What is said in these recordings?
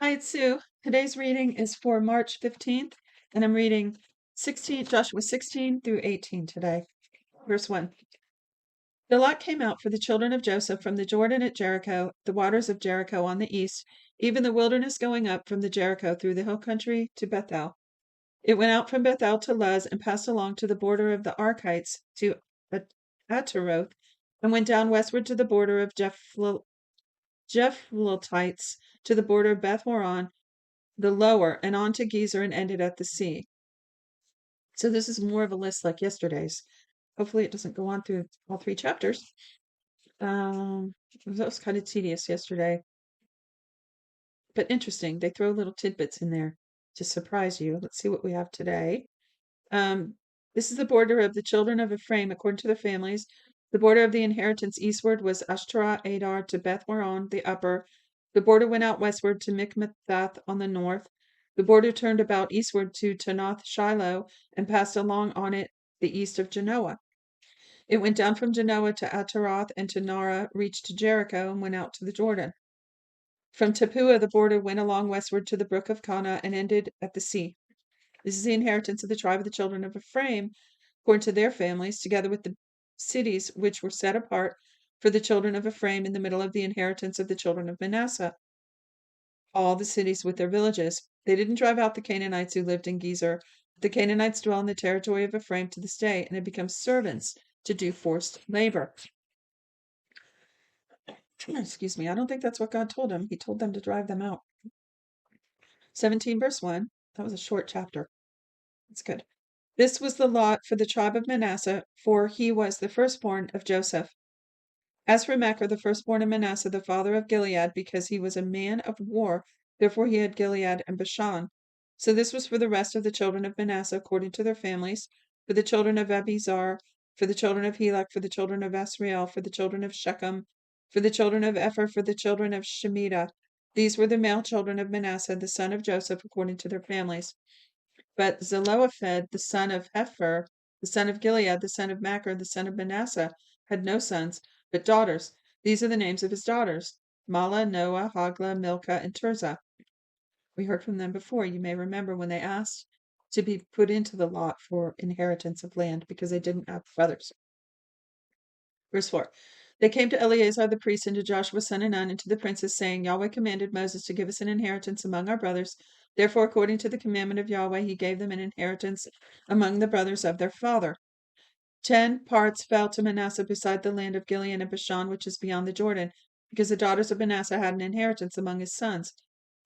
Hi, it's Sue. Today's reading is for March 15th, and I'm reading Joshua 16 through 18 today. Verse 1. The lot came out for the children of Joseph from the Jordan at Jericho, the waters of Jericho on the east, even the wilderness going up from the Jericho through the hill country to Bethel. It went out from Bethel to Luz and passed along to the border of the Archites to Ataroth, and went down westward to the border of Jephlethites to the border of Beth Horon, the lower, and on to Gezer and ended at the sea. So this is more of a list like yesterday's. Hopefully it doesn't go on through all three chapters. That was kind of tedious yesterday, but interesting. They throw little tidbits in there to surprise you. Let's see what we have today. This is the border of the children of Ephraim according to their families. The border of the inheritance eastward was Ashtaroth Adar to Beth Horon, the upper. The border went out westward to Mikmethath on the north. The border turned about eastward to Tanath Shiloh and passed along on it the east of Genoa. It went down from Genoa to Ataroth and to Nara, reached Jericho, and went out to the Jordan. From Tapua, the border went along westward to the brook of Kana and ended at the sea. This is the inheritance of the tribe of the children of Ephraim, according to their families, together with the cities which were set apart for the children of Ephraim in the middle of the inheritance of the children of Manasseh. All the cities with their villages. They didn't drive out the Canaanites who lived in Gezer. The Canaanites dwell in the territory of Ephraim to this day and have become servants to do forced labor. Excuse me, I don't think that's what God told him. He told them to drive them out. 17 verse 1. That was a short chapter. That's good. This was the lot for the tribe of Manasseh, for he was the firstborn of Joseph. As for Machir, the firstborn of Manasseh, the father of Gilead, because he was a man of war, therefore he had Gilead and Bashan. So this was for the rest of the children of Manasseh, according to their families, for the children of Abizar, for the children of Helek, for the children of Asriel, for the children of Shechem, for the children of Epher, for the children of Shemitah. These were the male children of Manasseh, the son of Joseph, according to their families. But Zelophehad, the son of Hepher, the son of Gilead, the son of Machir, the son of Manasseh, had no sons, but daughters. These are the names of his daughters: Mala, Noah, Hoglah, Milcah, and Tirzah. We heard from them before. You may remember when they asked to be put into the lot for inheritance of land because they didn't have brothers. Verse 4. They came to Eleazar the priest and to Joshua son of Nun and to the princes, saying, Yahweh commanded Moses to give us an inheritance among our brothers. Therefore, according to the commandment of Yahweh, he gave them an inheritance among the brothers of their father. 10 parts fell to Manasseh beside the land of Gilead and Bashan, which is beyond the Jordan, because the daughters of Manasseh had an inheritance among his sons.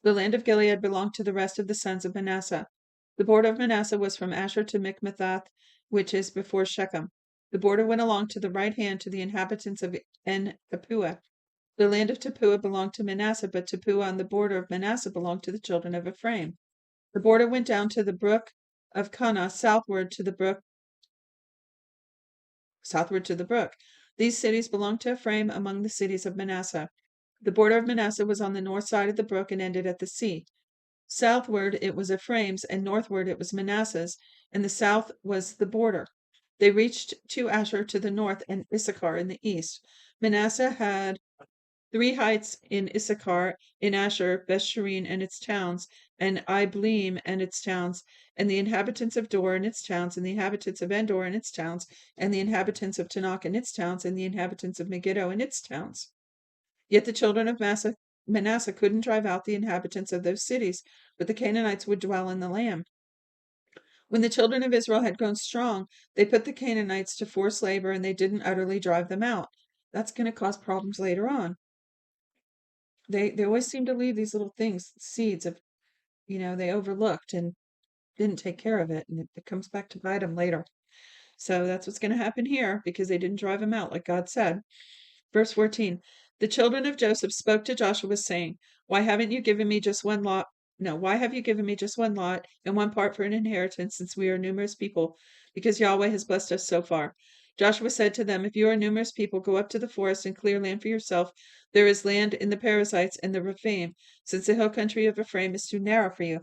The land of Gilead belonged to the rest of the sons of Manasseh. The border of Manasseh was from Asher to Mikmethath, which is before Shechem. The border went along to the right hand to the inhabitants of En Tapua. The land of Tapua belonged to Manasseh, but Tapua on the border of Manasseh belonged to the children of Ephraim. The border went down to the brook of Kana, southward to the brook. These cities belonged to Ephraim among the cities of Manasseh. The border of Manasseh was on the north side of the brook and ended at the sea. Southward it was Ephraim's, and northward it was Manasseh's, and the south was the border. They reached to Asher to the north and Issachar in the east. Manasseh had 3 heights in Issachar, in Asher, Bethshean and its towns, and Ibleam and its towns, and the inhabitants of Dor and its towns, and the inhabitants of Endor and its towns, and the inhabitants of Tanakh and its towns, and the inhabitants of Megiddo and its towns. Yet the children of Manasseh couldn't drive out the inhabitants of those cities, but the Canaanites would dwell in the land. When the children of Israel had grown strong, they put the Canaanites to forced labor, and they didn't utterly drive them out. That's going to cause problems later on. They always seem to leave these little things, seeds of, they overlooked and didn't take care of it, and it comes back to bite them later. So that's what's going to happen here because they didn't drive them out like God said. Verse 14. The children of Joseph spoke to Joshua, saying, Why haven't you given me just one lot? No, why have you given me just one lot and one part for an inheritance, since we are numerous people? Because Yahweh has blessed us so far. Joshua said to them, If you are a numerous people, go up to the forest and clear land for yourself. There is land in the Perizzites and the Rephaim, since the hill country of Ephraim is too narrow for you.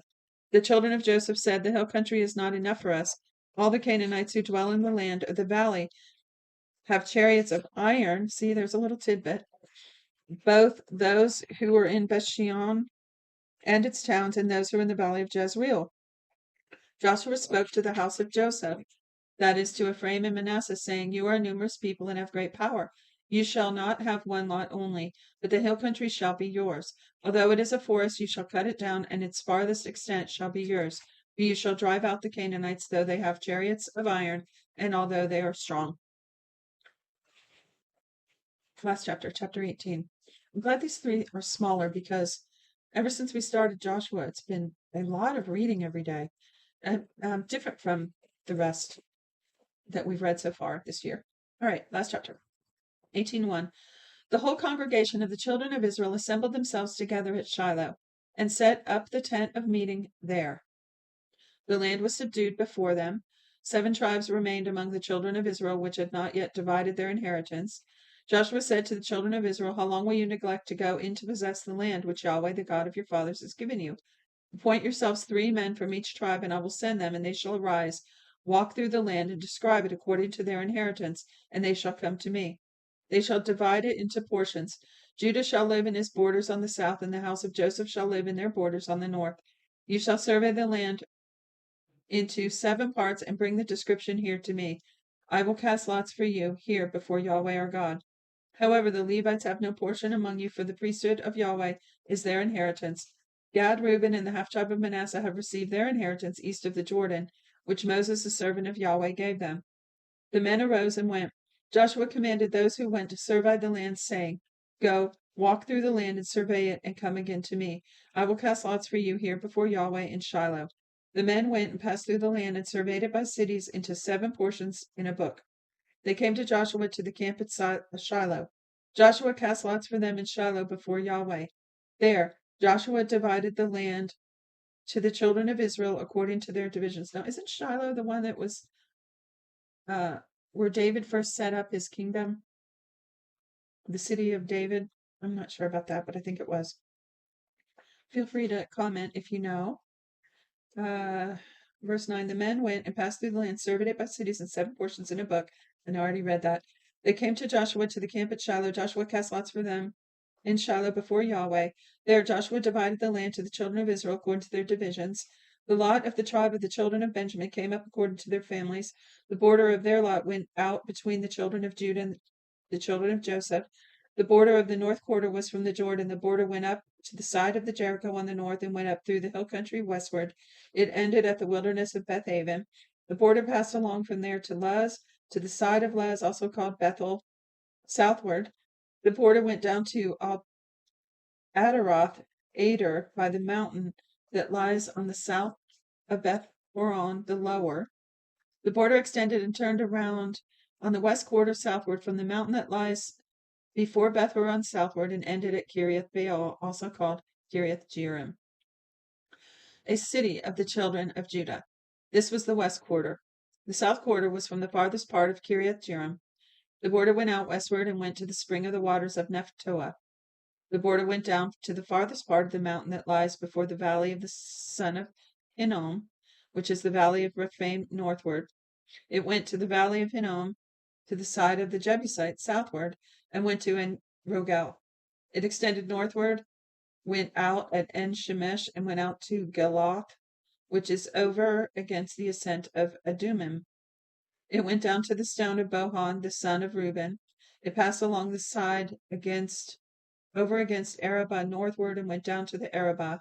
The children of Joseph said, The hill country is not enough for us. All the Canaanites who dwell in the land of the valley have chariots of iron. See, there's a little tidbit. Both those who were in Bethshean and its towns, and those who are in the valley of Jezreel. Joshua spoke to the house of Joseph, that is to Ephraim and Manasseh, saying, You are a numerous people and have great power. You shall not have one lot only, but the hill country shall be yours. Although it is a forest, you shall cut it down, and its farthest extent shall be yours. For you shall drive out the Canaanites, though they have chariots of iron, and although they are strong. Last chapter, chapter 18. I'm glad these three are smaller because ever since we started Joshua, it's been a lot of reading every day, and different from the rest that we've read so far this year. All right, last chapter. 18:1. The whole congregation of the children of Israel assembled themselves together at Shiloh and set up the tent of meeting there. The land was subdued before them. 7 tribes remained among the children of Israel, which had not yet divided their inheritance. Joshua said to the children of Israel, How long will you neglect to go in to possess the land which Yahweh, the God of your fathers, has given you? Appoint yourselves 3 men from each tribe, and I will send them, and they shall arise, walk through the land, and describe it according to their inheritance, and they shall come to me. They shall divide it into portions. Judah shall live in his borders on the south, and the house of Joseph shall live in their borders on the north. You shall survey the land into 7 parts, and bring the description here to me. I will cast lots for you here before Yahweh our God. However, the Levites have no portion among you, for the priesthood of Yahweh is their inheritance. Gad, Reuben, and the half tribe of Manasseh have received their inheritance east of the Jordan, which Moses, the servant of Yahweh, gave them. The men arose and went. Joshua commanded those who went to survey the land, saying, Go, walk through the land and survey it, and come again to me. I will cast lots for you here before Yahweh in Shiloh. The men went and passed through the land and surveyed it by cities into 7 portions in a book. They came to Joshua to the camp at Shiloh. Joshua cast lots for them in Shiloh before Yahweh. There, Joshua divided the land to the children of Israel according to their divisions. Now, isn't Shiloh the one that was where David first set up his kingdom? The city of David? I'm not sure about that, but I think it was. Feel free to comment if you know. Verse 9, the men went and passed through the land, surveyed it by cities in 7 portions in a book. And I already read that. They came to Joshua to the camp at Shiloh. Joshua cast lots for them in Shiloh before Yahweh. There Joshua divided the land to the children of Israel according to their divisions. The lot of the tribe of the children of Benjamin came up according to their families. The border of their lot went out between the children of Judah and the children of Joseph. The border of the north quarter was from the Jordan. The border went up to the side of the Jericho on the north and went up through the hill country westward. It ended at the wilderness of Bethaven. The border passed along from there to Luz, to the side of Luz, also called Bethel, southward. The border went down to Adaroth, Ader, by the mountain that lies on the south of Beth Horon, the lower. The border extended and turned around on the west quarter southward from the mountain that lies before Beth Horon southward and ended at Kiriath Baal, also called Kiriath Jearim, a city of the children of Judah. This was the west quarter. The south quarter was from the farthest part of Kiriath Jearim. The border went out westward and went to the spring of the waters of Nephtoah. The border went down to the farthest part of the mountain that lies before the valley of the son of Hinnom, which is the valley of Rephaim northward. It went to the valley of Hinnom, to the side of the Jebusites southward, and went to En Rogel. It extended northward, went out at En Shemesh, and went out to Galoth, which is over against the ascent of Adumim. It went down to the stone of Bohan, the son of Reuben. It passed along the side over against Arabah northward, and went down to the Arabah.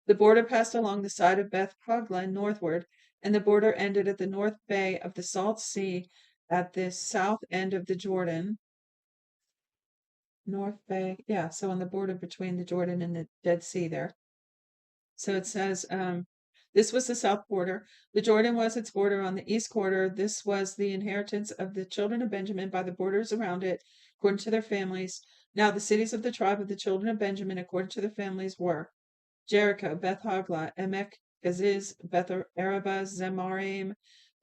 The border passed along the side of Beth Hogla northward, and the border ended at the north bay of the Salt Sea at the south end of the Jordan. North Bay, yeah, so on the border between the Jordan and the Dead Sea there. So it says, this was the south border. The Jordan was its border on the east quarter. This was the inheritance of the children of Benjamin by the borders around it, according to their families. Now the cities of the tribe of the children of Benjamin, according to their families, were Jericho, Beth Hogla, Emek, Gaziz, Beth Araba, Zemarim,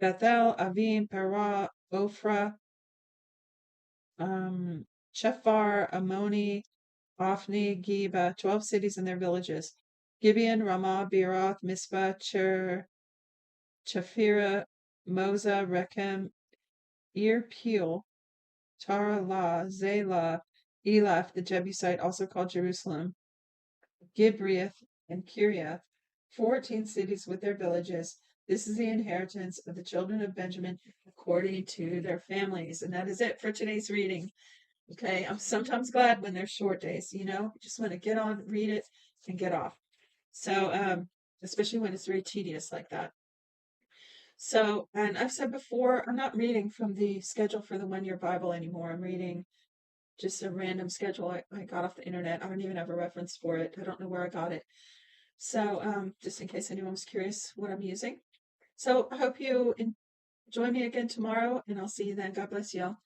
Bethel, Avim, Perah, Ophrah, Chephar, Ammoni, Ophni, Geba, 12 cities and their villages. Gibeon, Ramah, Beeroth, Mizpah, Chephira, Moza, Rechem, Ir-Peel, Taralah, Zela, Elath, the Jebusite, also called Jerusalem, Gibriath, and Kiriath, 14 cities with their villages. This is the inheritance of the children of Benjamin according to their families. And that is it for today's reading. Okay, I'm sometimes glad when there's short days, you just want to get on, read it, and get off. So, especially when it's very tedious like that. So, and I've said before, I'm not reading from the schedule for the 1 Year Bible anymore. I'm reading just a random schedule I got off the internet. I don't even have a reference for it. I don't know where I got it. So, just in case anyone was curious what I'm using. So, I hope you join me again tomorrow, and I'll see you then. God bless y'all.